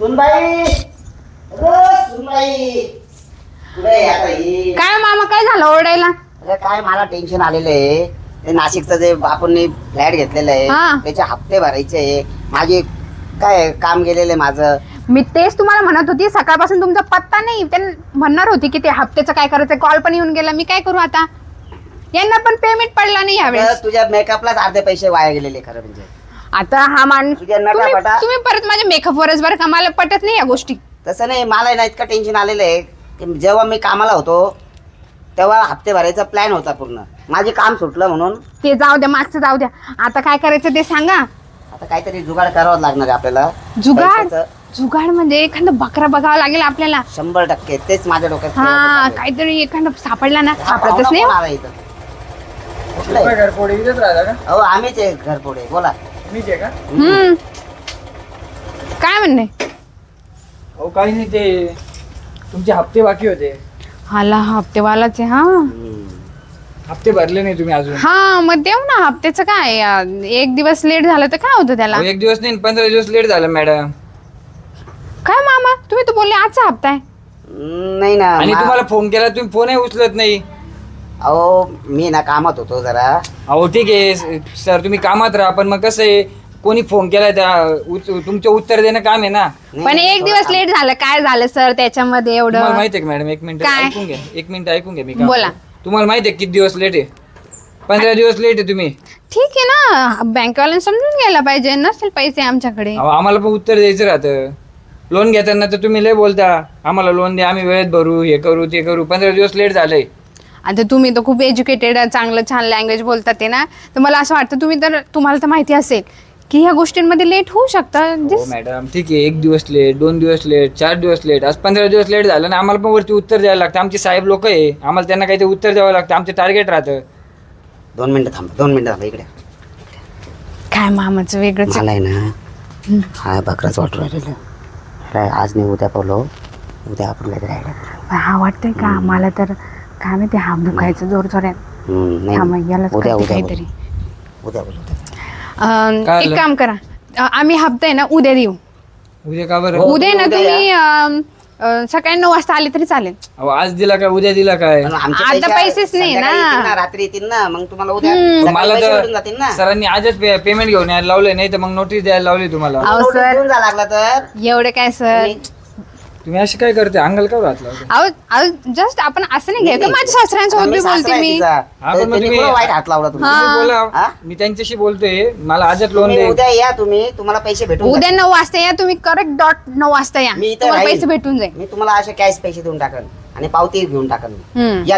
सुनबाई सुनबाई कुठे आता ही? काय मामा काय झालं ओरडायला? अरे काय मला टेन्शन आलेलं आहे. ते नाशिकचं जे आपण फ्लॅट घेतलेलं आहे त्याचे हप्ते भरायचे आहे. माझे काय काम गेलेलं आहे माझं. मी तेच तुम्हाला म्हणत होती सकाळपासून तुमचा पत्ता नाही. ते म्हणणार होती की ते हप्त्याचं काय करायचं. कॉल पण येऊन गेला. मी काय करू आता? यांना पण पेमेंट पडला नाही यावेळेस. तुझ्या मेकअपलाच अर्धे पैसे वाया गेलेले खरं म्हणजे. आता हा माणूस तुम्ही परत माझ्या मेकअपवरच बरं का. मला पटत नाही या गोष्टी. तसं नाही मला ना इतकं टेन्शन आलेलं आहे की जेव्हा मी कामाला होतो तेव्हा हप्ते भरायचा प्लॅन होता पूर्ण. माझे काम सुटलं म्हणून. ते जाऊ द्या मागचं जाऊ द्या. आता काय करायचं ते सांगा. आता काहीतरी जुगाड करावं लागणार आहे आपल्याला. जुगाड म्हणजे एखादा बकरा बघावं लागेल आपल्याला. 100% तेच माझ्या डोक्यात. हा काहीतरी एखादा सापडला ना. सापडतच नाही. घरपोडे इथेच राहता का? हो आम्हीच आहे घरपोडे. बोला. मीच आहे का? काय म्हणणे? हो काही नाही ते तुमचे हप्ते बाकी होते. हाला हप्तेवालाच आहे. हा हप्ते भरले नाही तुम्ही अजून. हा मग देऊ ना. हप्त्याचं काय एक दिवस लेट झालं तर काय होतं त्याला? एक दिवस नाही 15 दिवस लेट झालं मॅडम. काय मामा तुम्ही तर बोलले आजचा हप्ता आहे. नाही ना. आणि तुम्हाला फोन केला तुम्ही फोनही उचलत नाही. अहो मी ना कामात होतो जरा. अहो ठीक आहे सर तुम्ही कामात राहा पण मग कसं आहे कोणी फोन केलाय त्या तुमचं उत्तर देणं काम आहे ना. पण एक दिवस लेट झालं. काय झालं सर त्याच्यामध्ये एवढं? तुम्हाला माहिती आहे का मॅडम? एक मिनिट काय? ऐकून घ्या. एक मिनिट ऐकून घ्या. मी बोला. तुम्हाला माहिती आहे किती दिवस लेट आहे? 15 दिवस लेट आहे तुम्ही. ठीक आहे ना. बँकवाल्यांना समजून घ्यायला पाहिजे. नसेल पैसे आमच्याकडे. आम्हाला पण उत्तर द्यायचं राहतं. लोन घेताना तर तुम्ही लय बोलता आम्हाला लोन द्या आम्ही वेळेत भरू हे करू ते करू. 15 दिवस लेट झालंय. आता तुम्ही तर खूप एज्युकेटेड चांगलं छान लँग्वेज बोलतात ते ना. तर मला असं वाटतं तुम्हाला तर माहिती असेल की ह्या गोष्टींमध्ये लेट होऊ शकतं. मॅडम ठीक आहे 1 दिवस लेट 2 दिवस लेट 4 दिवस लेट आज 15 दिवस लेट झालं ना. आम्हाला पण वरती उत्तर द्यायला लागतं. आमचे साहेब लोक आहे आम्हाला त्यांना काहीतरी उत्तर द्यावं लागतं. आमचं टार्गेट राहतं. 2 मिनिटं थांब. 2 मिनिटं थांब. इकडे काय मामाचं वेगळंच मला आहे ना. हा बकराच वाटू राहिलेलं. आज नाही उद्या बोलो. उद्या आपण काय राहिलं. हा वाटतंय का मला तर काय माहिती. हा दुखायचं जोर जोरात. काहीतरी उद्या बोलू. एक काम करा. आम्ही हप्ता आहे ना उद्या देऊ. उद्या का बरं? उद्या ना तुम्ही सकाळी 9 वाजता आले तरी चालेल. आज दिला काय उद्या दिला काय? आता पैसेच नाही ना. रात्री येतील ना मग तुम्हाला उद्या मला तर सरांनी आजच पेमेंट घेऊन यायला लावले नाही तर मग नोटीस द्यायला लावली तुम्हाला. लागला तर एवढे काय सर तुम्ही असे काय करते? अंगल का घातला? जस्ट आपण असं नाही घ्यायचं. माझ्या सासऱ्यांसोबत मी बोलते मी. वाईट हात लावला बोला. मी त्यांच्याशी बोलतोय. मला आजच लोन दे. उद्या या तुम्ही. तुम्हाला पैसे भेटून उद्या 9 वाजता या तुम्ही. करेक्ट डॉट 9 वाजता या. तुम्हाला पैसे भेटून जाईल. मी तुम्हाला असे कॅश पैसे देऊन टाकन आणि पावती घेऊन टाकन.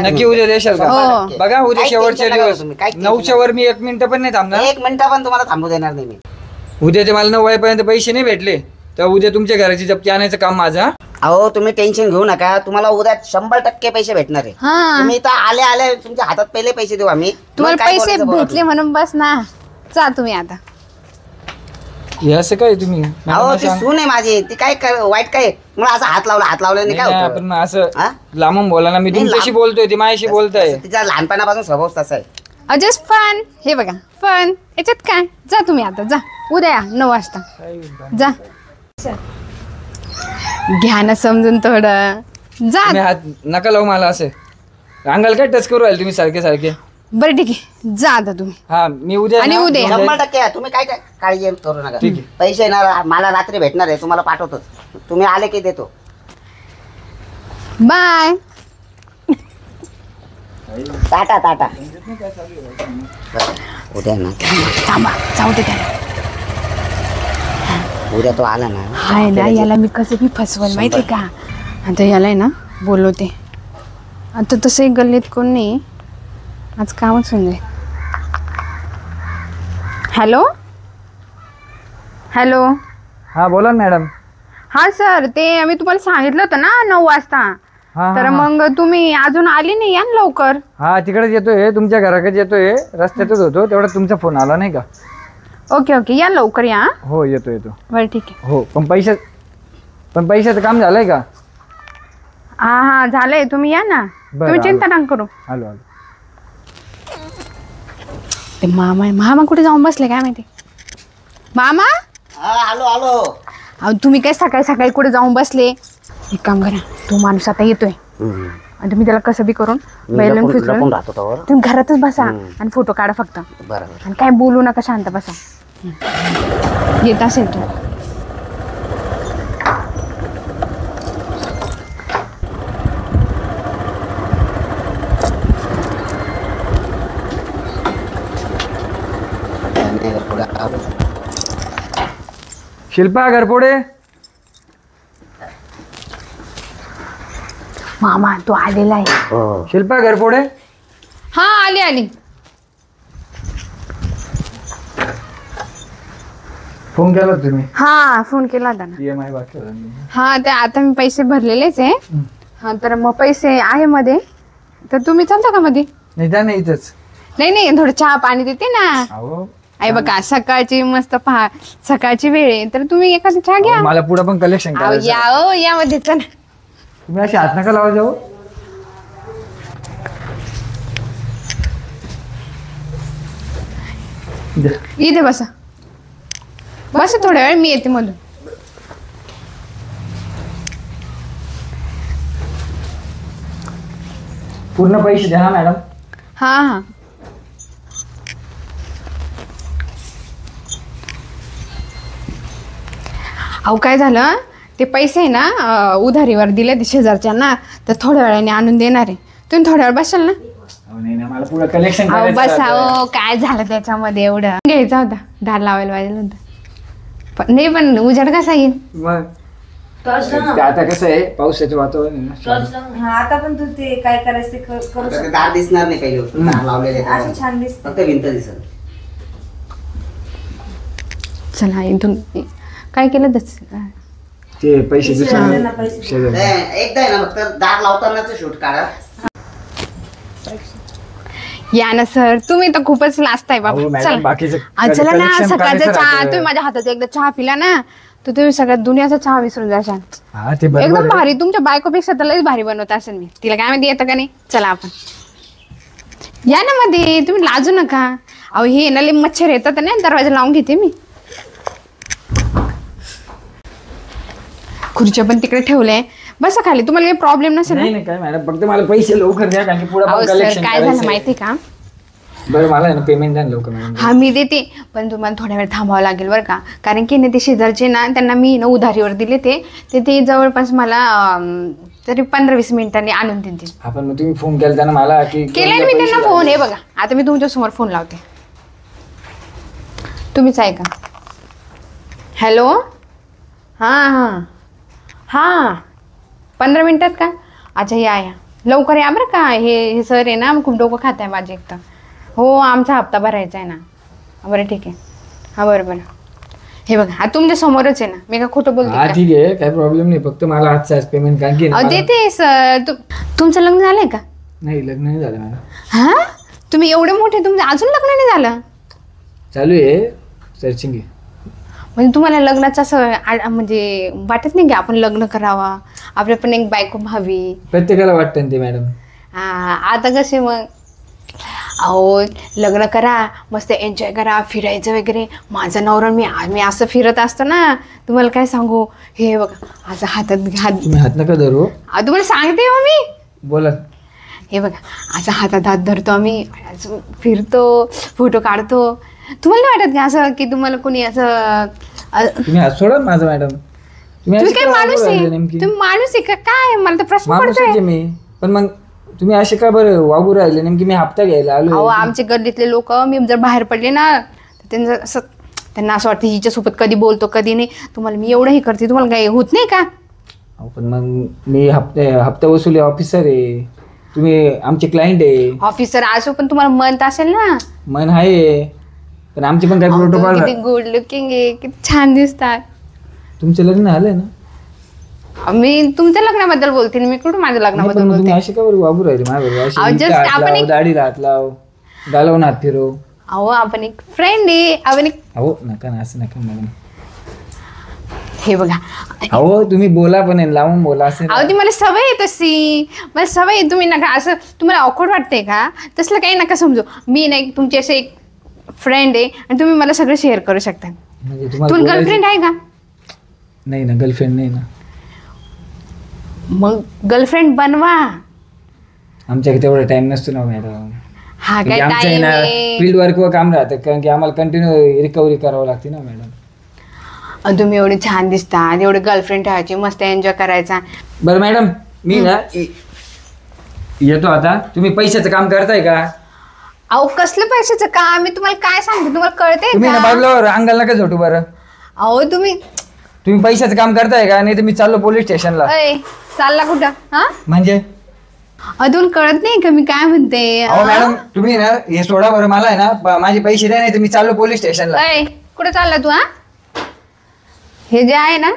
नक्की उद्या देशाल का? बघा उद्या शेवटचे दिवस 9च्या वर मी 1 मिनिट पण नाही थांबणार. 1 मिनिट पण तुम्हाला थांबू देणार नाही मी. उद्या ते मला 9 वाजेपर्यंत पैसे नाही भेटले तर उद्या तुमच्या घराची जप्ती आणायचं काम माझा. अहो तुम्ही टेन्शन घेऊ नका. तुम्हाला उद्या 100% पैसे भेटणार आहे. तुम्ही इथं आले तुमच्या हातात पहिले पैसे देऊ आम्ही. तुम्हाला पैसे भेटले म्हणून बस ना. जा तुम्ही आता. हे असं काय तुम्ही? अहो ती सून आहे माझी. ती काय वाईट काय मला असं हात लावला नाही काय होतं? पण असं लांबून बोला ना. मी तुमच्याशी बोलतोय ती माझ्याशी बोलताय. तिचा लहानपणापासून स्वभाव तसा आहे. Just fun. हे बघा फन. याच्यात काय. जा तुम्ही आता. जा उद्या 9 वाजता जा. घ्या ना समजून थोडं. जा. हात नका लावू मला असं. अंगाला काय टच करू राहिले तुम्ही सारखे सारखे. बरं ठीक आहे जा आता तुम्ही. हा मी उद्या आणि उद्या 100% तुम्ही काय काळजी करू नका. पैसे येणार मला रात्री भेटणार आहे. तुम्हाला पाठवतो. तुम्ही आले की देतो. बाय. टाटा. उद्या ना थांबा जाऊ दे त्याला. उद्या तो आला ना. हाय ना याला मी कसं बी फसवल माहितीये का. आता याला आहे ना बोलवते. आता तसंही गल्लीत कोण नाही. आज कामच होऊन जाईल. हॅलो. हा बोला मॅडम. हा सर ते मी तुम्हाला सांगितलं होतं ना 9 वाजता. तर मग तुम्ही अजून आली नाही. या लवकर. हा तिकडेच येतोय. तुमच्या घराकडे येतोय. रस्त्यातच होतो तेवढा तुमचा फोन आला नाही का. ओके या लवकर या. हो येतो. बरं ठीक आहे. हो पण पैशाचं काम झालंय का? हा झालंय. तुम्ही या ना. तुम्ही चिंता नका करू. आलो. ते मामा कुठे जाऊन बसले काय माहिती. मामा आलो. अहो तुम्ही काय सकाळी सकाळी कुठे जाऊन बसले. एक काम करा, तो माणूस आता येतोय आणि तुम्ही त्याला कसं बी करून बैलन फिरून तुम्ही घरातच बसा आणि फोटो काढा फक्त. बरोबर. आणि काय बोलू नका, शांत बसा. येत असेल तू. शिल्पा घरपोडे. मामा तो आलेला आहे. शिल्पा घरपोडे. हा आली आली. फोन केला तुम्ही? हा फोन केला होता ना. EMI बाकी होता. हा ते आता मी पैसे भरलेलेच आहे. हा तर मग पैसे आहे मध्ये, तर तुम्ही चालता का मध्ये? नाही त्या नाही इथंच. नाही नाही थोडं चहा पाणी देते ना. अहो आई बघा सकाळची मस्त पहा, सकाळची वेळ आहे तर तुम्ही एखादा चहा घ्या. मला पुढे पण कलेक्शन अहो, करायचं. या ओ यामध्ये चला. तुम्ही अशी हात नका लावा जाऊ. इथे बसा बसा थोड्या वेळ, मी येते मधून. पूर्ण पैसे द्या मॅडम. हा हा अहो काय झालं, ते पैसे आहे ना उधारीवर दिले ते शेजारच्यांना, तर थोड्या वेळाने आणून देणार आहे. तुम्ही थोड्या वेळ बसाल ना? नाही ना मला पुढे कलेक्शन अहो करायचं. बसा. अहो काय झालं त्याच्यामध्ये एवढं घ्यायचा होता, दार लावायला पाहिजे होतं. नाही पण उजाड कसा येईल. मग ते आता कसं आहे, पावसाचं वातावरण आहे ना. आता पण तू ते काय करायचं ते करू शकतो. दार दिसणार नाही पहिली गोष्ट. दार लावलेले असं छान दिसत. फक्त भिंत दिसत. चला इथून काय केलं तस. ते पैसे शेजाऱ्यांना पैसे. दुसरे एकदा आहे ना फक्त दार लावतानाच शूट काढा. या ना सर, तुम्ही तर खूपच लाजताय अहो, बाबा. मॅडम, चला बाकीचं चला ना, collection सकाळचा करायचं चहा राहतं. तुम्ही माझ्या हाताचा एकदा चहा पिला ना तर तुम्ही सगळ्यात दुनियाचा चहा विसरून जाशाल. हा ते बरोबर एकदम आहे. भारी, तुमच्या बायकोपेक्षा तर लयच भारी बनवत असेल मी. तिला काय माहिती येतं का नाही. चला आपण या ना मध्ये, तुम्ही लाजू नका. अहो हे ना लय मच्छर येतात ना, दरवाजा लावून घेते मी. खुर्च्या पण तिकडे ठेवले, बसा खाली, तुम्हाला काही प्रॉब्लेम नसेल ना? नाही नाही काय मॅडम, फक्त मला पैसे लवकर द्या कारण की पुढे अहो पण सर कलेक्शन काय झालं माहिती का. बरं मला आहे ना पेमेंट द्या ना लवकर मॅडम. हा मी देते, पण तुम्हाला थोड्या वेळ थांबावं लागेल बरं का. कारण की ते शेजारचे ना, त्यांना मी ना उधारीवर दिले ते जवळपास मला तरी 15-20 मिनिटांनी आणून देतील. आपण मग तुम्ही फोन केला ना मला की केला ना मी त्यांना फोन. हे बघा आता मी तुमच्या समोर फोन लावते, तुम्हीच ऐका. हॅलो. हां हां हां 15 मिनिटात का. अच्छा या लवकर या बरं का. हे सर आहे ना खूप डोकं खात आहे माझे एक तर. हो आमचा हप्ता भरायचा आहे ना. बरं ठीक आहे. हां बरं बरं. हे बघा हा तुमच्या समोरच आहे ना, मी का खोटं बोलते हा का? ठीक आहे काही प्रॉब्लेम नाही, फक्त मला आजच पेमेंट कारण की अहो देते सर. तुमचं लग्न झालंय का? नाही लग्न नाही झालं मॅडम. हां तुम्ही एवढे मोठे, तुमचं अजून लग्न नाही झालं? चालू आहे सर्चिंग आहे. म्हणजे तुम्हाला लग्नाचं असं म्हणजे वाटत नाही की आपण लग्न करावा, आपल्या पण एक बायको व्हावी? प्रत्येकाला वाटतं ना ते मॅडम. हां आता कसे मग. अहो लग्न करा, मस्त एन्जॉय करा, फिरायचं वगैरे. माझा नवरा मी असं फिरत असतो ना, तुम्हाला काय सांगू. हे बघा असं हातात तुम्ही हात नका धरू. तुम्हाला सांगते हो मी. बोला. हे बघा असं हातात हात धरतो आम्ही, असं फिरतो, फोटो काढतो. तुम्हाला नाही वाटत का असं की तुम्हाला कोणी असं तुम्ही हात सोडा ना माझा मॅडम. तुम्ही काय माणूस आहे, तुम्ही माणूस आहे का काय? मला तर प्रश्न माणूसच आहे पडतोय. मी, पण मग तुम्ही असे का बरं वागू राहिले? नेमकी मी हप्ता घ्यायला आलो. अहो आमचे गल्लीतले लोक, मी जर बाहेर पडले ना तर त्यांना असं वाटतं हिच्यासोबत कधी बोलतो कधी नाही. तुम्हाला मी एवढंही करते, तुम्हाला काही होत नाही का? अहो, पण मग मी हप्ता वसुली ऑफिसर आहे, तुम्ही आमचे क्लायंट आहे. ऑफिसर असो पण तुम्हाला मन असेल ना. मन आहे पण आमचे पण काही प्रोटोकॉल. किती गुड लुकिंग आहे, किती छान दिसतात. तुमचं लग्न झालंय ना? मी तुमच्या लग्नाबद्दल बोलते, मी कुठं माझ्या नाही, लग्नाबद्दल पण मग बोलते. तुम्ही असे का बरं वागू राहिले अहो, माझ्याबरोबर? just आपण एक- दाढीला हात लाव, गालावून हात फिरव. अहो आपण एक फ्रेंड आहे, आपण एक. अहो नका ना, असं नका मॅडम. हे बघा अहो तुम्ही बोला पण आहे, लावून बोला असं. अहो ती मला सवय आहे तशी, मला सवय आहे. तुम्ही नका असं, तुम्हाला ऑकवर्ड वाटतंय का? तसलं काही नका समजू. मी नाही तुमची असे एक फ्रेंड आहे आणि तुम्ही मला सगळं शेअर करू शकता. म्हणजे तुला गर्लफ्रेंड आहे का? नाही ना, गर्लफ्रेंड नाही ना. मग गर्लफ्रेंड बनवा. आमच्याकडे तेवढा टाइम नसतो ना मॅडम. हा काय आमच्या टाइम ना आहे. फील्ड वर्क वर काम राहतं, कारण की आम्हाला कंटिन्यू रिकव्हरी करावं लागते ना मॅडम. तुम्ही एवढे छान दिसतात, एवढे गर्लफ्रेंड ठेवायची, मस्त एन्जॉय करायचा. बरं मॅडम, मी ना येतो आता. तुम्ही पैशाचं काम करताय का? अहो कसलं पैशाचं काम? मी तुम्हाला काय सांगते, तुम्हाला कळतंय तुम्ही ना का? बाजूला अंगाला नका झोटू. बरं अहो तुम्ही पैशाचं काम करताय का? नाही तर मी चाललो पोलीस स्टेशनला. अय, चालला कुठं? हा म्हणजे अजून कळत नाही का मी काय म्हणते? अहो मॅडम, तुम्ही ना हे सोडा बरं. मला आहे ना माझे पैसे द्या, नाही तर मी चाललो पोलीस स्टेशनला. अय, कुठं चालला तू? हा, हे जे आहे ना,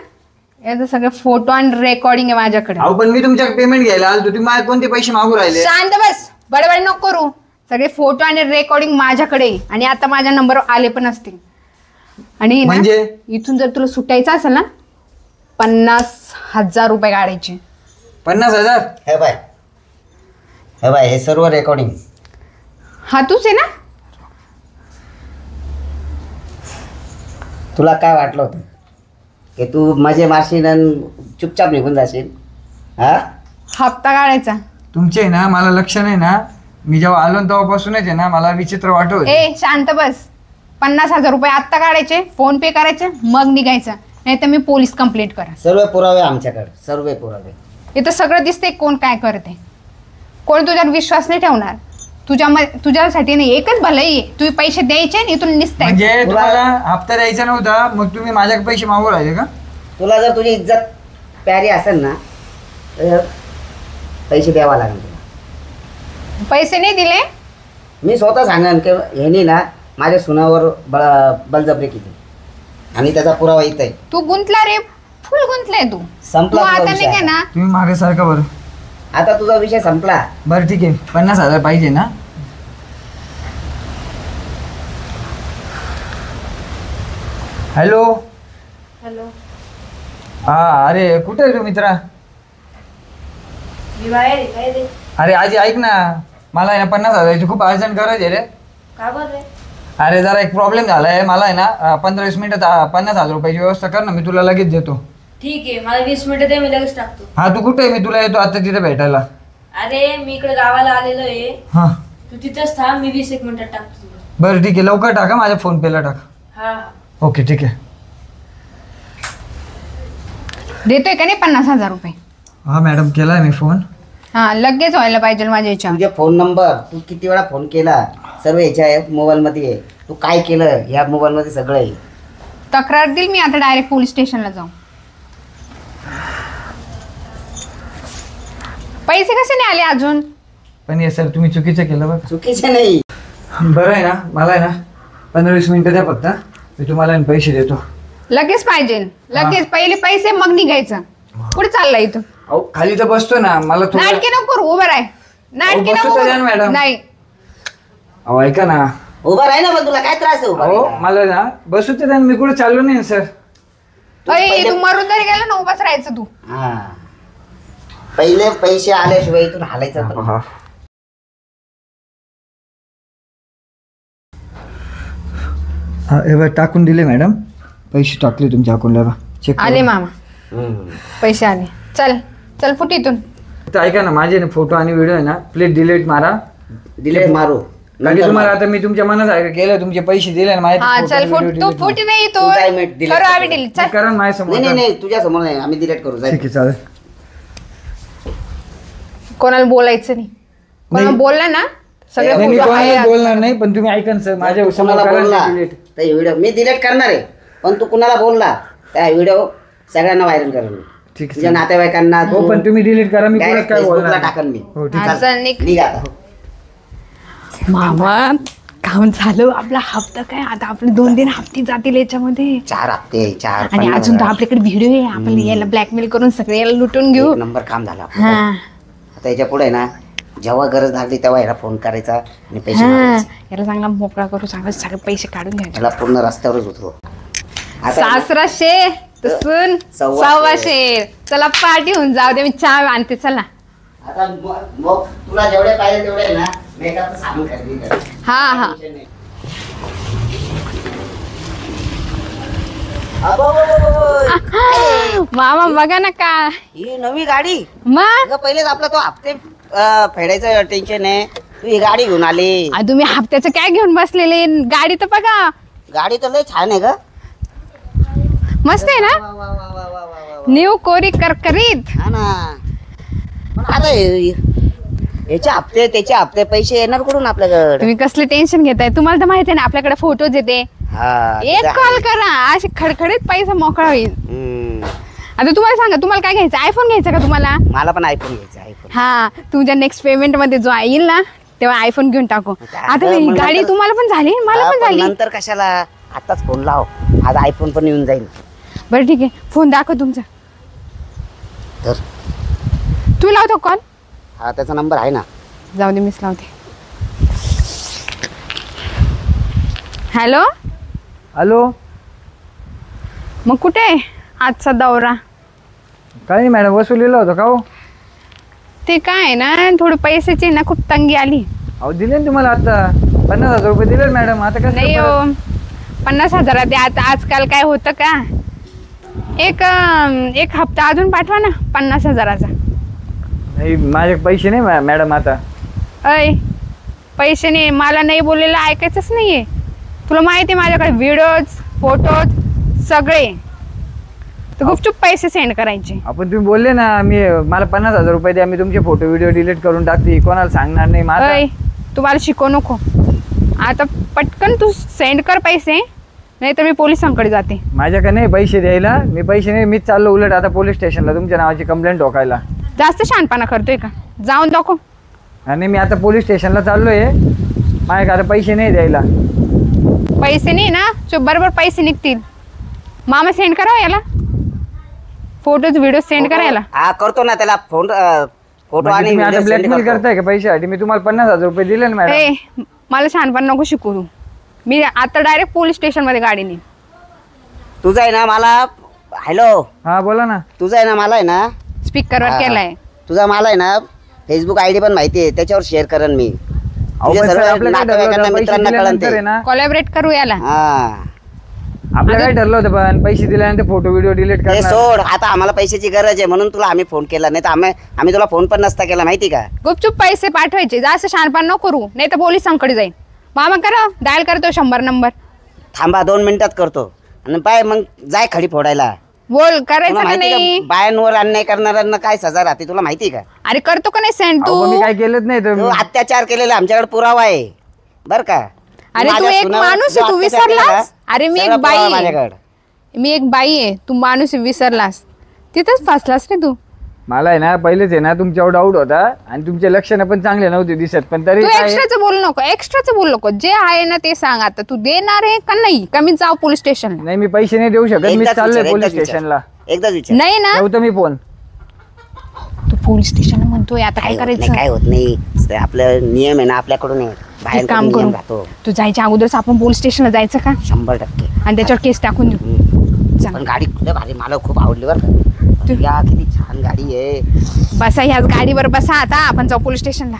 याचं सगळं फोटो आणि रेकॉर्डिंग आहे माझ्याकडे. अहो पण मी तुमच्या पेमेंट घ्यायला आलो, तुम्ही माझे कोणते पैसे मागू राहिले? शांत बस, बडबड नको करू. सगळे फोटो आणि रेकॉर्डिंग माझ्याकडे आहे. आणि आता माझ्या नंबरवर आले पण असतील. आणि ना, म्हणजे? इथून जर तुला सुटायचं असेल ना, 50,000 रुपये काढायचे. 50,000? हे बाय हे सर्व रेकॉर्डिंग. हा तूच आहे ना? तुला काय वाटलं होतं की तू मजे मारशील आणि चुपचाप निघून जाशील? हा, हप्ता काढायचा. तुमचे आहे ना, मला लक्ष नाही ना. मी जेव्हा आलो ना तेव्हापासूनच आहे ना, मला विचित्र वाटत. ए शांत बस. 50,000 रुपये आत्ता काढायचे, फोन पे करायचे, मग निघायचं. नाही तर मी पोलीस कंप्लेंट करा. सर्व पुरावे आमच्याकडे, सर्व पुरावे. इथं सगळं दिसतंय कोण काय करते. कोण तुझ्यावर विश्वास नाही ठेवणार. तुझ्यासाठी नाही, एकच भलाई आहे, तुम्ही पैसे द्यायचे आणि इथून निघताय. म्हणजे तुम्हाला हप्ता द्यायचा नव्हता, मग तुम्ही माझ्याकडे पैसे मागू राहिले का? तुला जर तुझी इज्जत प्यारी असेल ना, तर पैसे द्यावा लागेल तुला. पैसे नाही दिले, मी स्वतः सांगेन की ह्यानी ना माझ्या सुनावर बळजबरी केली आणि त्याचा पुरावा इथं आहे. तू गुंतला रे, फुल गुंतलाय तू. संपला तू तुझा आता विषय नाही का ना, तुम्ही मागे सारखा. बरं आता तुझा विषय संपला. बरं ठीक आहे, 50,000 पाहिजे ना? हॅलो. हॅलो, हा, अरे कुठे आहे तू मित्रा? मी बाहेर आहे. काय रे? अरे आजी ऐक ना, मला आहे ना 50,000ची खूप अर्जंट गरज आहे रे. का बरं रे? अरे जरा एक प्रॉब्लेम झाला आहे. मला आहे ना 15-20 मिनिटात 50,000 रुपयाची व्यवस्था कर ना, मी तुला लगेच देतो. ठीक आहे, मला 20 मिनिटं दे, मी लगेच टाकतो. हा, तू कुठे आहे? मी तुला येतो आता तिथे भेटायला. अरे मी इकडे गावाला आलेलो आहे, हा तू तिथंच थांब, मी 20 मिनिटात टाकतो तुला. बरं ठीक आहे, लवकर टाका, माझ्या फोन पेला टाक. हा हा. ओके ठीक आहे. देतोय का नाही 50,000 रुपये? हा मॅडम, केलाय मी फोन. हा, लगेच व्हायला पाहिजे माझ्या याच्यावर. तुझे फोन नंबर, तू किती वेळा फोन केला, सर्व याच्या मोबाईलमध्ये आहे. तू काय केलं ह्या मोबाईलमध्ये सगळं आहे. तक्रार देईल मी आता डायरेक्ट पोलीस स्टेशनला जाऊन. पैसे कसे नाही आले अजून? पण हे सर तुम्ही चुकीचं केलं बघ. चुकीचे नाही. बरं आहे ना, मला आहे ना 15-20 मिनिटं द्या फक्त, मी तुम्हाला आहे ना पैसे देतो. लगेच पाहिजे, लगेच. पहिले पैसे मग निघायचं. कुठे चालला इथं? अहो खाली तर बसतो ना, मला थोडं. नाटके नको करू, उभं राह. नाटके बसू नको तर द्या ना, करू. मॅडम. नाही, अहो ऐका ना. उभा राही ना, पण तुला काय त्रास आहे उभा अहो राहायला? मला ना बसू तर द्या ना, मी कुठे चाललो नाही सर. अय, तू मरून जरी गेला ना, उभाच राहायचं तू. हा, पहिले पैसे आल्याशिवाय इथून हालायचं पण. हा. हा, हे बघ टाकून दिले मॅडम, पैसे टाकले तुमच्या अकाउंटला. चेक आले मामा, हम्म. पैसे आले. चल चल फुट इथून. तर ऐका ना, माझे ना फोटो आणि व्हिडिओ आहे ना, प्लीज डिलीट मारा. डिलीट मारू. कारण की तुम्हाला आता मी तुमच्या मनासारखं केलं, तुमचे पैसे दिले ना हा चल फुट. तू फुट नाही तू. तू काय मिनिट delete करू कर. आम्ही delete. चल. करा माझ्या समोर. नाही नाही नाही, तुझ्या समोर नाही, आम्ही डिलीट करू. जाय. ठीक आहे चालेल. कोणाला बोलायचं नाही. कोणाला नाही. बोलला ना सगळे नाही मी photo कोणाला आहे. बोलणार नाही, पण तुम्ही ऐका ना सर, माझ्या तू समोर कुणाला करा बोलला ना delete. तर व्हिडिओ मी डिलीट करणार आहे, पण तू कुणाला बोलला त्या व्हिडिओ सगळ्यांना व्हायरल करेल. ठीक आहे तुझ्या नातेवाईकांना हो, पण तुम्ही डिलीट करा, मी कुणाला डायरेक्ट काय फेसबुकला बोलणार टाकन मी. हो ठीक हा, आहे. चल निघ. निघ आता. मामा काम झालं. आपला हप्ता काय आता, आपले 2-3 हप्ते जातील याच्यामध्ये. 4 हप्ते 4 आणि अजून तर आपल्याकडे व्हिडिओ आहे. आपण याला ब्लॅकमेल करून सगळे याला लुटून घेऊ. नंबर काम झाला आपलं. हा आता याच्या पुढे ना, जेव्हा गरज लागली तेव्हा याला फोन करायचा आणि पैसे हा, मागायचे. याला चांगला मोकळा करू, चांगला सगळे पैसे काढून घ्यायचे. याला पूर्ण रस्त्यावरच उतरू. आता 1600 तसून 1600. चला पार्टी होऊन जाऊ दे, मी चहा आणते. चला. आता मग तुला जेवढे पाहिजे तेवढे ना मेकअपचं सामान खरेदी कर. हा हा. मामा बघा ना का ही नवी गाडी मग अगं पहिलेच आपला तो हप्ते फेडायचं टेन्शन आहे, तू ही गाडी घेऊन आली. तुम्ही हप्त्याचं काय घेऊन बसलेले, गाडी तर बघा गाडी तर लय छान आहे ग. मस्त आहे ना, वा, वा, वा, वा, वा, वा, वा. न्यू कोरी करकरीत. हा ना, पण आता याचे हप्ते त्याचे हप्ते पैसे येणार कुठून आपल्याकडे? तुम्ही कसले टेन्शन घेताय, तुम्हाला तर माहिती आहे ना आपल्याकडे फोटोज येते. हा एक ते कॉल करा असे खडखडीत पैसा मोकळा होईल. हम्म. आता तुम्हाला सांगा, तुम्हाला काय घ्यायचं, आयफोन घ्यायचा का तुम्हाला? मला पण आयफोन घ्यायचा आयफोन. हा, तुमच्या नेक्स्ट पेमेंट मध्ये जो येईल ना तेव्हा आयफोन घेऊन टाकू. आता ही मग गाडी नंतर- तुम्हाला पण झाली, मला हा, पण पण झाली. नंतर कशाला, आताच फोन लाव, आज आयफोन पण येऊन जाईल. बरं ठीक आहे, फोन दाखव तुमचा. तर तू लावतो कॉल? हा त्याचा नंबर आहे ना. जाऊ दे, मीच लावते. हॅलो, हॅलो, मग कुठे आहे आजचा दौरा? काही नाही मॅडम, वसुलीला होतो का हो? ते काय आहे ना, थोडी पैशाची ना खूप तंगी आली. अहो दिले ना तुम्हाला आता 50,000 रुपये दिले मॅडम, आता कसं नाही परत? हो, 50,000 ते आता आजकाल काय होतं का, एक हप्ता अजून पाठवा ना 50,000चा. नाही माझे पैसे नाही मॅडम आता. अय, पैसे नाही, मला नाही बोललेलं ऐकायचंच नाहीये. तुला माहिती आहे माझ्याकडे व्हिडिओज फोटोज सगळे, तर गुपचूप पैसे सेंड करायचे. आपण तुम्ही बोलले ना, मला 50,000 रुपये द्या, मी तुमचे फोटो व्हिडिओ डिलीट करून टाकते, कोणाला सांगणार नाही. माझा अय, तुम्हाला शिकवू नको आता, पटकन तू सेंड कर पैसे, नाही तर मी पोलिसांकडे जाते. माझ्याकडे नाही पैसे द्यायला, मी पैसे नाही, मीच चाललो उलट आता पोलीस स्टेशनला तुमच्या नावाची कंप्लेंट ठोकायला. जास्त शहाणपणा करतोय का, जाऊन दाखव. आणि मी आता पोलीस स्टेशनला चाललोय, माझ्याकडे आता पैसे नाही द्यायला. पैसे नाही ना, बरोबर पैसे निघतील. मामा सेंड करा याला फोटोज व्हिडिओ, सेंड करायला. हा करतो ना त्याला फोन, फोटो म्हणजे आणि तुम्ही आता video send ब्लॅकमेल करतो. करताय का पैशासाठी? मी तुम्हाला 50,000 रुपये दिले ना मॅडम. ए, मला शहाणपण नको शिकवू, मी आता डायरेक्ट पोलीस स्टेशन मध्ये गाडीने. तुझा आहे ना मला, हॅलो, हा बोला ना. तुझा आहे ना मला आहे ना, स्पीकरवर हा. केलाय. तुझा मला आहे ना फेसबुक आयडी पण माहिती आहे, त्याच्यावर शेअर करेन मी. अहो, तुझ्या पण सर्व सर, आपलं काय ठरलं नातेवाईकांना, होतं? पैसे मित्रांना कळन दिल्यानंतर ते. आहे ना, कोलॅबरेट करू याला. हा आपलं काय ठरलं होतं, पण पैसे दिल्यानंतर फोटो व्हिडिओ डिलीट ते करणार. सोड, आता आम्हाला पैशाची गरज आहे म्हणून तुला आम्ही फोन केला, नाही तर आम्ही तुला फोन पण नसता केला, माहिती का? गुपचूप पैसे पाठवायचे, जास्त शहाणपण नको करू, नाही तर पोलिसांकडे जाईल. मामा करा, डायल करतो 100 नंबर. थांबा 2 मिनिटात करतो. आणि पाय मग जाय खडी फोडायला. बोल, करायचं तुला का माहिती नाही? का बायांवर अन्याय करणाऱ्यांना काय सजा राहते तुला माहिती का? अरे करतो का नाही सेंड अहो, पण मी तू? काय केलंच नाही तर. तो अत्याचार केलेला आमच्याकडे पुरावा आहे बर का. अरे तू माझ्या एक सुनावर माणूस जो आहे, तू अत्याचार केला, विसरलास? अरे मी सगळा एक बाई पुरावा आहे. माझ्याकडे. मी एक बाई आहे, तू माणूस आहे, विसरलास. तिथंच फसलास रे तू. मला आहे ना पहिलेच आहे ना तुमच्यावर डाऊट होता, आणि तुमचे लक्षणं पण चांगले नव्हते दिसत, पण तरी तू काय एक्स्ट्राचं बोलू नको, एक्स्ट्राचं बोलू नको. जे आहे ना ते सांग. आता तू देणार आहे का नाही? का मी जाऊ पोलीस स्टेशनला? नाही, मी पैसे नाही देऊ शकत, मी एकदाच चाललोय विचार, पोलीस एकदाच विचार. स्टेशनला. एकदाच विचार. नाही ना, ठेवतो मी फोन. तू पोलीस स्टेशन म्हणतोय, आता काय काय होत नाही, करायचं? काय होत नाही. ते आपलं नियम आहे ना, आपल्याकडून आहे, एक काम बाहेर करू, नियम राहतो. तू जायच्या अगोदरच आपण पोलीस स्टेशनला जायचं का, 100%. आणि त्याच्यावर केस टाकून देऊ. चल. पण गाडी लय भारी, मला खूप आवडली बरं का. या किती छान गाडी आहे. बसा ह्याच गाडीवर बसा, आता आपण जाऊ पोलीस स्टेशनला.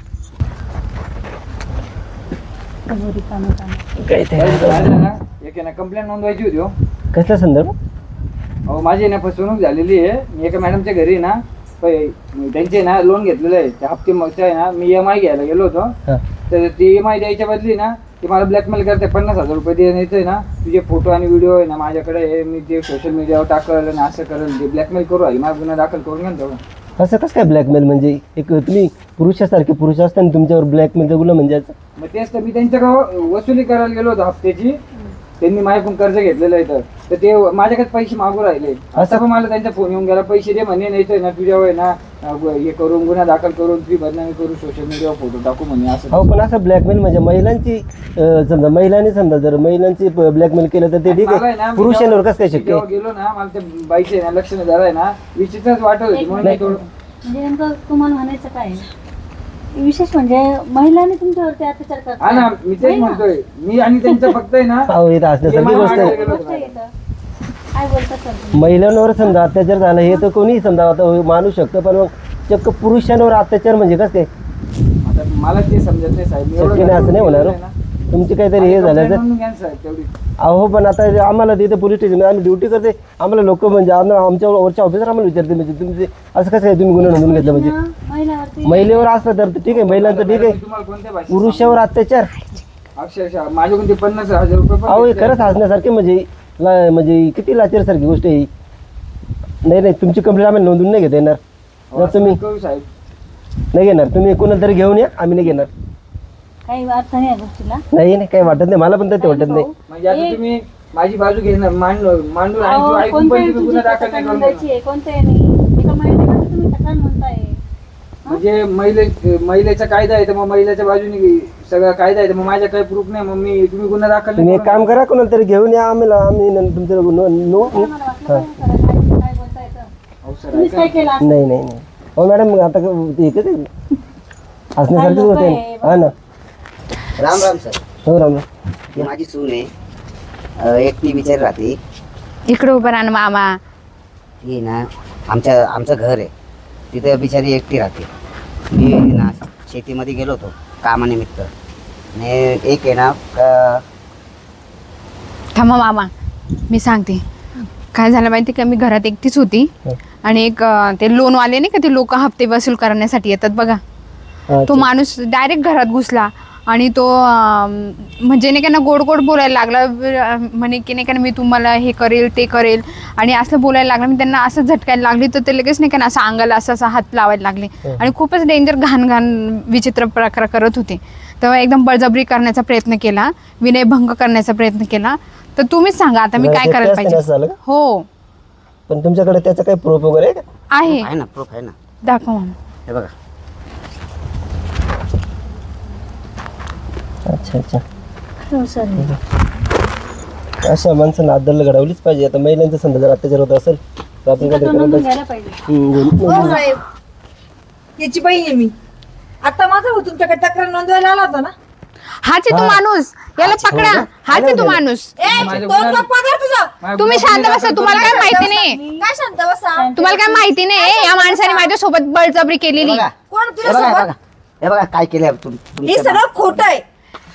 एक आहे ना कंप्लेंट नोंदवायची होती हो. कसल्या संदर्भ? अहो माझी ना फसवणूक झालेली आहे. मी एका मॅडमच्या घरी ना त्यांचे ना लोन घेतलेलं आहे, त्या हप्ते मग आहे ना मी EMI घ्यायला गेलो होतो, हा. तर ती EMI द्यायच्या बदली ना ते मला ब्लॅकमेल करते. 50,000 रुपये द्यायचं आहे ना, तुझे फोटो आणि व्हिडिओ आहे ना माझ्याकडे आहे, मी ते सोशल मीडियावर टाकल आणि असं करेल, ते ब्लॅकमेल करू राहील. माझा गुन्हा दाखल करून घ्या ना तेवढं. असं कसं काय ब्लॅकमेल? म्हणजे एक तुम्ही पुरुषासारखे पुरुष असताना तुमच्यावर ब्लॅकमेलचा गुन्हा म्हणजे असं? मग तेच तर मी त्यांच्याकडे वसुली करायला गेलो होतो हप्त्याची. त्यांनी माझ्याकडून कर्ज घेतलेलं आहे, तर ते माझ्याकडे पैसे मागू राहिले. असं पण मला त्यांचा फोन येऊन गेला, पैसे दे म्हणे, नाही तर ना तुझ्यावर ना हे करून गुन्हा दाखल करून तुझी बदनामी करू, सोशल मीडियावर फोटो टाकू म्हणे असं. हो, पण असं ब्लॅकमेल म्हणजे महिलांची समजा महिलांनी समजा जर महिलांची ब्लॅकमेल केलं तर ते ठीक मला आहे आहे, ना, पुरुषांवर कसं काय शक्य? जेव्हा गेलो ना, मला ते बाईचे ना लक्षणं जरा आहे ना विचित्रच वाटत होती, म्हणून मी थोडं. म्हणजे नेमकं तुम्हाला म्हणायचं काय आहे? विशेष म्हणजे महिलांनी तुमच्यावरती अत्याचार हा ना, करतात. मी तेच म्हणतोय. मी आणि त्यांचं फक्त आहे ना अहो, इथं असण्यासारखी गोष्ट आहे. काय बोलतात सर तुम्ही? महिलांवर समजा अत्याचार झाला हे तर कोणीही समजा आता मानू शकतं, पण मग चक्क पुरुषांवर अत्याचार म्हणजे कसं काय? आता मला ते समजत नाही साहेब. मी एवढं शक्य नाही असं नाही होणार हो. आहे ना, तुमची काहीतरी हे झालं तर नोंदून घ्या ना साहेब तेवढी. अहो पण आता आम्हाला तिथे पोलीस स्टेशनमध्ये आम्ही ड्युटी करते, आम्हाला लोक म्हणजे आमच्या वरच्या ऑफिसर आम्हाला विचारते म्हणजे तुमचे असं कसं आहे तुम्ही गुन्हा नोंदून घेतला म्हणजे महिलावरती महिलेवर असलं तर ठीक आहे, महिलांचं ठीक आहे, तुम्हाला कोणत्या भाषेत पुरुषावर अत्याचार अक्षरशः माझ्याकडून ते 50,000 रुपये पण अहो हे घेतले. खरंच हसण्यासारखे म्हणजे म्हणजे किती लाचेरसारखी गोष्ट आहे ही. नाही तुमची कंप्लेंट आम्हाला नोंदून नाही घेता येणार. जर तुम्ही करू साहेब नाही घेणार, तुम्ही कोणाला तरी घेऊन या, आम्ही नाही घेणार. काही अर्थ नाही या गोष्टीला. नाही काही वाटत नाही, मला पण ते वाटत नाही. म्हणजे आता तुम्ही माझी बाजू घेणार मांडून अहो, ऐकून कोणत्या पण तुम्ही गुन्हा तुमची दाखल तक्रार नाही करून नोंदायची देणार. आहे, कोणत्या नाही एका महिलेकडे तुम्ही तक्रार म्हणताय. म्हणजे महिलेचा कायदा आहे तर मग महिलेच्या बाजूने सगळा कायदा आहे तर मग माझ्या काही प्रूफ नाही, मग तुम्ही गुन्हा दाखल तुम्ही नाही एक काम करा, कोणाला तरी घेऊन या आम्हाला, आम्ही तुमचं मला वाटलं पाहिजे सर, काय बोलता येतं. करून. सर तुम्हीच काय केलं असं? नाही हो मॅडम मग आता ते हसण्यासारखीच गोष्ट आहे. हा ना. राम राम सर. हो राम. ही माझी सून आहे, एकटी बिचारी राहते. इकडे उभं राहा ना मामा. ही ना आमचं घर आहे, तिथे बिचारी एकटी राहते. मी ना शेतीमध्ये गेलो होतो कामानिमित्त आणि एक आहे ना थांबा मामा, मी सांगते काय झालं माहिती का, मी घरात एकटीच होती आणि एक ते लोनवाले नाही का, ते लोक हप्ते वसूल करण्यासाठी येतात बघा, तो माणूस डायरेक्ट घरात घुसला आणि तो म्हणजे नाही का ना गोड गोड बोलायला लागला, म्हणे की नाही का मी तुम्हाला हे करेल ते करेल आणि असं बोलायला लागलं. मी त्यांना असं झटकायला लागली तर ते लगेच नाही का ना असं अंगाला असं हात लावायला लागले आणि खूपच डेंजर घाण विचित्र प्रकार करत होते. तेव्हा एकदम बळजबरी करण्याचा प्रयत्न केला, विनयभंग करण्याचा प्रयत्न केला. तर तुम्हीच सांगा आता मी काय करायला पाहिजे. हो पण तुमच्याकडे त्याचा काही प्रूफ वगैरे आहे आहे ना, प्रूफ आहे ना, दाखवा मामा. हे बघा. अच्छा हो सर. अशा माणसांना आदल घडवलीच पाहिजे. आता महिलांचा समजा जर अत्याचार होत असेल तर आपण काय नोंदून घ्यायला पाहिजे. हो साहेब, याची बहीण आहे मी. आता माझा भाऊ तुमच्याकडे तक्रार नोंदवायला आला होता ना. हाच आहे तो माणूस, याला पकडा. हाच आहे तो माणूस. दोन गप्पा कर तुझा. तुम्ही शांत बसा, तुम्हाला काय माहिती नाही. काय शांत बसा. तुम्हाला काय माहिती नाही, या माणसाने माझ्यासोबत बळजबरी केलेली. बघा कोण हे बघा, हे तुझ्या बघा, हे बघा काय केलं हे तुमच्या सगळं खोटं आहे.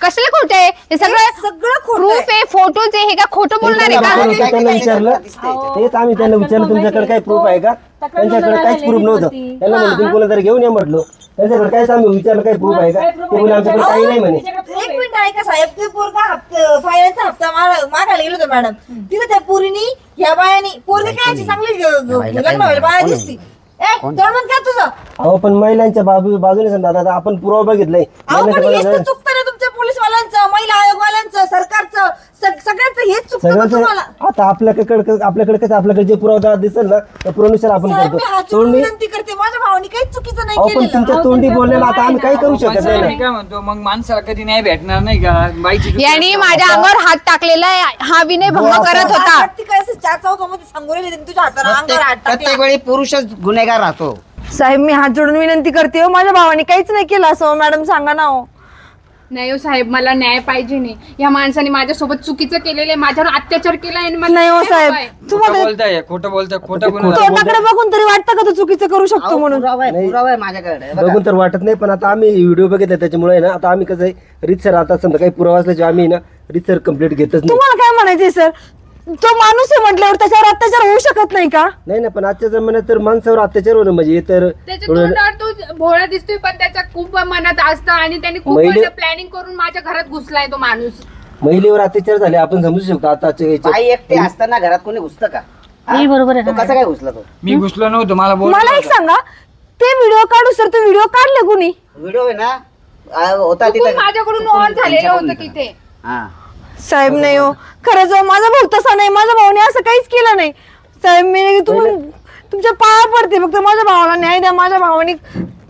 कसलं खोटं आहे हे सगळं? सगळं खोटं प्रूफ आहे, फोटोज आहे, हे का खोटं बोलणार आहे का? त्यांना विचारलं तेच आम्ही त्यांना विचारलं तुमच्याकडे काही प्रूफ आहे का, त्यांच्याकडे काहीच प्रूफ नव्हतं. त्यांना म्हणलं तुम्ही कोणा तरी घेऊन या म्हटलं, त्यांच्याकडे काहीच आम्ही विचारलं काही प्रूफ आहे का, ते बोलले आमच्याकडे काही नाही म्हणे. एक मिनिट ऐका साहेब, ते पोरगा फायनान्सचा हप्ता मागायला गेलो होतो मॅडम. तिथे त्या पोरीनी ह्या बायानी पोरगी काय चांगली लग्न व्हायला बाया दिसती. जर्मन काय तुझं? अहो पण महिलांच्या बाजूने समजा आता आपण पुरावा बघितलाय. अहो पण हेच तर चुकतं ना तुमच्या पोलीसवाल्यांचं, महिला आयोगवाल्यांचं, सरकारचं, सगळ्यांचं हेच चुकतं ना सगळ्यांचं. तुम्हाला. आता आपल्याकडे कसं आपल्याकडे जे पुरावा दिसेल ना त्या पुरावानुसार आपण साहेब, मी करतो. हात तोंडी विनंती करते, माझ्या भावाने काहीच चुकीचं नाही अहो पण केलेलं. तुमच्या तोंडी बोलण्याला आता आम्ही काही करू शकत साहेब, नाही मी काय म्हणतो मग माणसाला कधी न्याय भेटणार नाही का, बाईची चुकी यांनी असते. माझ्या अंगावर हात टाकलेला आहे, हा विनयभंग करत होता. व्यक्ती काय असं चार चौकामध्ये सांगून राहिले, तुझ्या हाताला अंगावर हात टाकला. प्रत्येक वेळी पुरुषच गुन्हेगार राहतो. साहेब मी हात जोडून विनंती करते, माझ्या भावाने काहीच नाही केलं असं. मॅडम सांगा ना. हो नाही हो साहेब, मला न्याय पाहिजे नाही. या माणसाने माझ्यासोबत चुकीचं केलेलं आहे, माझ्यावर अत्याचार केलाय आणि मला नाही हो न्याय साहेब, हवाय. खोटं बोलताय, खोटं बोलताय, खोटं गुन्हा तोंडाकडे बघून तरी वाटतं का तो चुकीचं करू शकतो अहो, म्हणून? पुरावा आहे माझ्याकडे. हे बघा. बघून तर वाटत नाही, पण आता आम्ही व्हिडिओ बघितला त्याच्यामुळे ना आता आम्ही कसं आहे रीतसर आता समजा काही पुरावा असल्याचे आम्ही ना रीतसर कंप्लीट घेतच नाही. तुम्हाला काय म्हणायचंय सर? तो माणूस आहे म्हटल्यावर त्याच्यावर अत्याचार होऊ शकत नाही का? नाही ना, पण आजच्या जमान्यात तर माणसावर अत्याचार होणं म्हणजे हे तर त्याच्या थोडं तोंडावर तो भोळा दिसतोय, पण त्याच्या खूप मनात असतं आणि त्यांनी खूप प्लॅनिंग करून माझ्या घरात घुसलाय तो माणूस. महिलेवर अत्याचार झाले आपण समजू शकतो. आताच्या याच्यात बाई एकटी असताना घरात कोणी घुसतं का? हा? हे बरोबर आहे तो ना. कसा काय घुसला तो? मी घुसलो नव्हतो, मला मला एक सांगा, ते व्हिडिओ काढू सर, ते व्हिडिओ काढले कोणी? व्हिडिओ आहे ना होता चुकून तिथे माझ्याकडून ऑन झालेलं होतं तिथे. हा. साहेब नाही हो, खरंच हो, माझा भाऊ तसा नाही. माझ्या भाऊने असं काहीच केलं नाही साहेब. मी तुमच्या पाया पडते, फक्त माझ्या भावाला न्याय द्या. माझ्या भावाने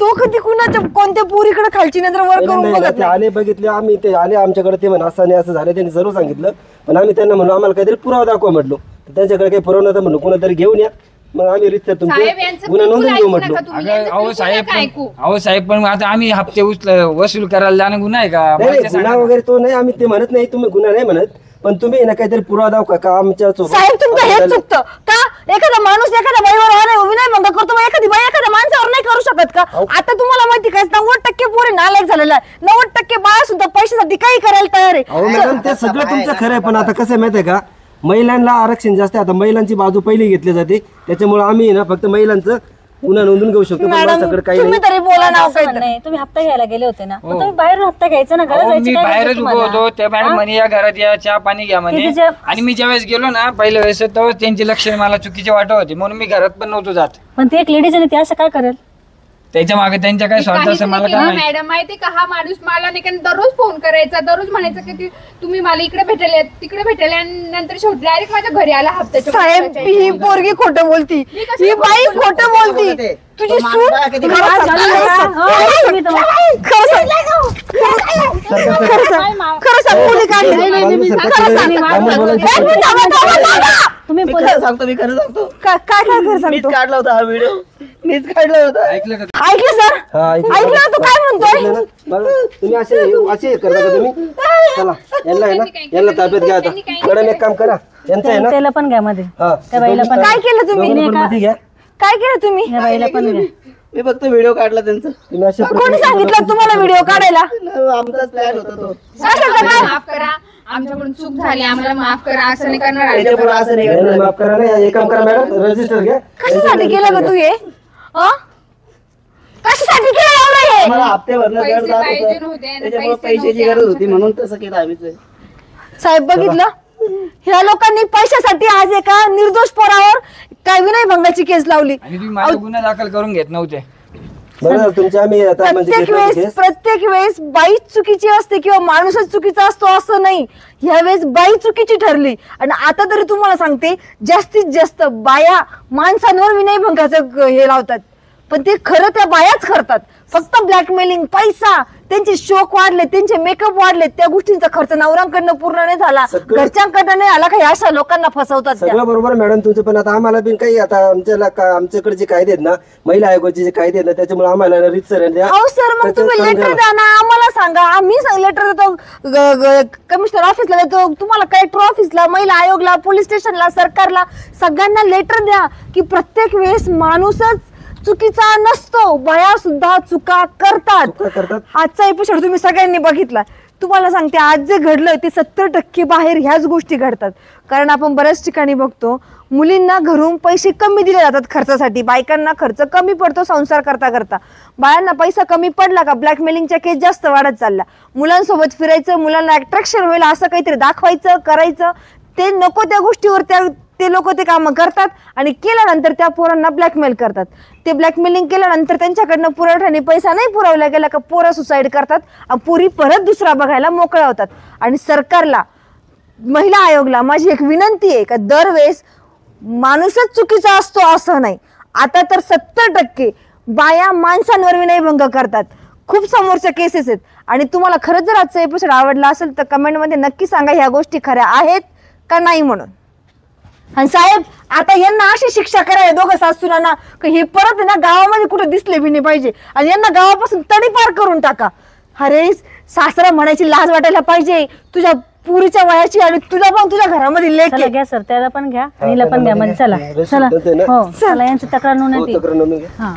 तो कधी कुणाच्या कोणत्या पोरीकडे खालची नजर वर करून बघत ते नाही. आले बघितले आम्ही, ते आले आमच्याकडे, ते म्हण असं नाही असं झालं त्यांनी सर्व सांगितलं, पण आम्ही त्यांना म्हणलो आम्हाला काहीतरी पुरावा दाखवा म्हटलो. त्यांच्याकडे काही पुरावा नव्हता, म्हणलो कोणातरी घेऊन या, मग आम्ही रीतसर तुमचे साहेब यांचं गुन्हा बिलकुल नोंदून घेऊ ऐकू म्हटलो. नका तुम्ही, अगं, यांचं अहो बिलकुल साहेब नका ऐकू. अहो साहेब, पण आता आम्ही हप्ते वसूल करायला जाणं गुन्हा आहे का? नाही मला नाही, ते गुन्हा सांगा. वगैरे तो नाही, आम्ही ते म्हणत नाही, तुम्ही गुन्हा नाही म्हणत, पण तुम्ही ना काहीतरी पुरावा दाखवा का आमच्या सोबत. साहेब तुमचं हेच चुकतं का? एखादा माणूस एखाद्या बाईवर विनय भंग करतो, मग एखादी बाई एखाद्या माणसावर नाही करू शकत का? आता तुम्हाला माहिती काय 90% पोरी नालायक झालेला आहे. 90% बाळा सुद्धा पैशासाठी काही करायला तयार आहे. अहो मॅडम ते सगळं तुमचं खरं आहे, पण आता कसं आहे माहिती आहे का, महिलांना आरक्षण जास्त आहे. आता महिलांची बाजू पहिली घेतली जाते, त्याच्यामुळे आम्ही ना फक्त महिलांचं गुन्हा नोंदून घेऊ शकतो, पण मॅडम माणसाकडे काही तुम्ही नाही. तरी बोला ना. असं म्हणणं आहे, तुम्ही हप्ता घ्यायला गेले होते ना, मग तुम्ही बाहेरून हप्ता घ्यायचा ना, घरात अहो, जायची मी काय गरज बाहेरच आहे उभो तुम्हाला? होतो. त्या मॅडम म्हणे या घरात या, चहा पाणी घ्या म्हणे. किती जे- आणि मी ज्यावेळेस गेलो ना पहिल्या वेळेस, तेव्हा त्यांची लक्षणे मला चुकीचे वाटत होते, म्हणून मी घरात पण नव्हतो जात. पण ती एक लेडीज आणि ती असं काय करेल? त्याच्या मागे त्यांच्या काय स्वार्थ काहीच असं मला नाही काय केलं, माहिती. मॅडम माहिती का, हा माणूस मला नाही का दररोज फोन करायचा, दररोज म्हणायचं की तुम्ही मला इकडे भेटायला तिकडे भेटायला, आणि नंतर शेवटी डायरेक्ट माझ्या घरी आला हप्त्याच्या साहेब पैशाच्या. ही पोरगी खोटं बोलती, ही बाई खोटं बोलती. तुझी सून खरं सांग. तुम्ही तर- खरं सांग. खरं सांग मुली काढली. खरं सांग. आम्हाला बोलायचं एक मिनिट, थांबा. तुम्ही मी खरं सांगतो, मी खरं सांगतो. काय काय खरं मीच सांगतो? काढला होता हा व्हिडिओ, मीच काढला होता. ऐकलं का? ऐकलं सर? हा, ऐकलं. ऐकलं तू काय म्हणतोय? ऐकलं ना? बघा, तुम्ही असे करता का तुम्ही? चला यांना आहे ना, यांना ताब्यात घ्या आता. मॅडम एक काम करा, यांचं आहे ना, त्याला पण घ्या मध्ये, हा, त्या बाईला पण काय केलं तुम्ही? दोघांना पण मध्ये घ्या. काय केलं तुम्ही? त्या बाईला पण घ्या. मी फक्त व्हिडिओ काढला त्यांचा. तुम्ही अशा कोणी सांगितलं तुम्हाला व्हिडिओ काढायला? आमचाच प्लॅन होता तो. आम्हाला माफ करा, आमच्याकडून चूक झाली, आम्हाला माफ करा, असं नाही करणार. त्याच्यापुढे असं नाही नाही, करणार. माफ करा ना, एक काम करा मॅडम, रजिस्टर घ्या. कशासाठी केलं ग तू हे? कशासाठी केलं एवढं हे? आम्हाला हप्ते भरणं पैसे गरज जात पाहिजे होतं. नव्हते आणि त्याच्यामुळे पैसे पैशाची नव्हते गरज होती, म्हणून तसं केलं आम्हीच. साहेब बघितलं, ह्या लोकांनी पैशासाठी आज एका निर्दोष पोरावर काय विनयभंगाची केस लावली. आणि तुम्ही माझा गुन्हा दाखल करून घेत नव्हते. बरं झालं तुमच्या आम्ही आता म्हणजे प्रत्येक वेळेस बाईच चुकीची असते किंवा माणूसच चुकीचा असतो असं नाही. ह्या वेळेस बाई चुकीची ठरली. आणि आता तरी तुम्हाला सांगते, जास्तीत जास्त बाया माणसांवर विनयभंगाचं हे लावतात, पण ते खरं त्या बायाच करतात. फक्त ब्लॅकमेलिंग, पैसा, त्यांचे शोक वाढले, त्यांचे मेकअप वाढले, त्या गोष्टींचा खर्च नवऱ्यांकडनं पूर्ण नाही झाला, घरच्यांकडनं नाही आला, काही अशा लोकांना फसवतात त्या. सगळं बरोबर मॅडम तुमचं, पण आता आम्हाला पण काही आता आमच्याकडे जे कायदे आहेत ना, महिला आयोगाचे जे कायदे आहेत ना, त्याच्यामुळे आम्हाला रितसर आहे. हो सर, मग तुम्ही लेटर द्या ना, आम्हाला सांगा, आम्ही लेटर देतो, कमिशनर ऑफिसला देतो, तुम्हाला कलेक्टर ऑफिसला, महिला आयोगला, पोलीस स्टेशनला, सरकारला, सगळ्यांना लेटर द्या की प्रत्येक वेळेस माणूसच चुकीचा नसतो, बाया सुद्धा चुका करतात. आजचा एपिसोड तुम्ही सगळ्यांनी बघितला. तुम्हाला सांगते, आज जे घडलं ते 70% बाहेर ह्याच गोष्टी घडतात. कारण आपण बऱ्याच ठिकाणी बघतो, मुलींना घरून पैसे कमी दिले जातात खर्चासाठी, बायकांना खर्च कमी पडतो संसार करता करता. बायांना पैसा कमी पडला का ब्लॅकमेलिंगच्या केस जास्त वाढत चालल्या. मुलांसोबत फिरायचं, मुलांना अट्रॅक्शन होईल असं काहीतरी दाखवायचं, करायचं, ते नको त्या गोष्टीवर ते लोक ते कामं करतात आणि केल्यानंतर त्या पोरांना ब्लॅकमेल करतात. ते ब्लॅकमेलिंग केल्यानंतर त्यांच्याकडनं पुरवठ्याने पैसा नाही पुरवला गेला का पोरं सुसाईड करतात, पोरी परत दुसरा बघायला मोकळ्या होतात. आणि सरकारला, महिला आयोगला माझी एक विनंती आहे का दरवेळेस माणूसच चुकीचा असतो असं नाही. आता तर 70% बाया माणसांवर विनयभंग करतात. खूप समोरच्या केसेस आहेत. आणि तुम्हाला खरंच जर आजचा एपिसोड आवडला असेल तर कमेंटमध्ये नक्की सांगा ह्या गोष्टी खऱ्या आहेत का नाही म्हणून. आणि साहेब, आता यांना अशी शिक्षा करायला दोघं सासूरांना हे परत ना गावामध्ये कुठे दिसले बी नाही पाहिजे, आणि यांना गावापासून तडीपार करून टाका. अरे सासरा म्हणायची लाज वाटायला पाहिजे, तुझ्या पुरीच्या वयाची, आणि तुझ्या पण तुझ्या घरामध्ये लेक चला घ्या सर, त्याला पण घ्या, हिला पण घ्या मध्ये. चला चला, हो चला, यांची तक्रार नोंदवते. तक्रार नोंदवून घ्या. हा.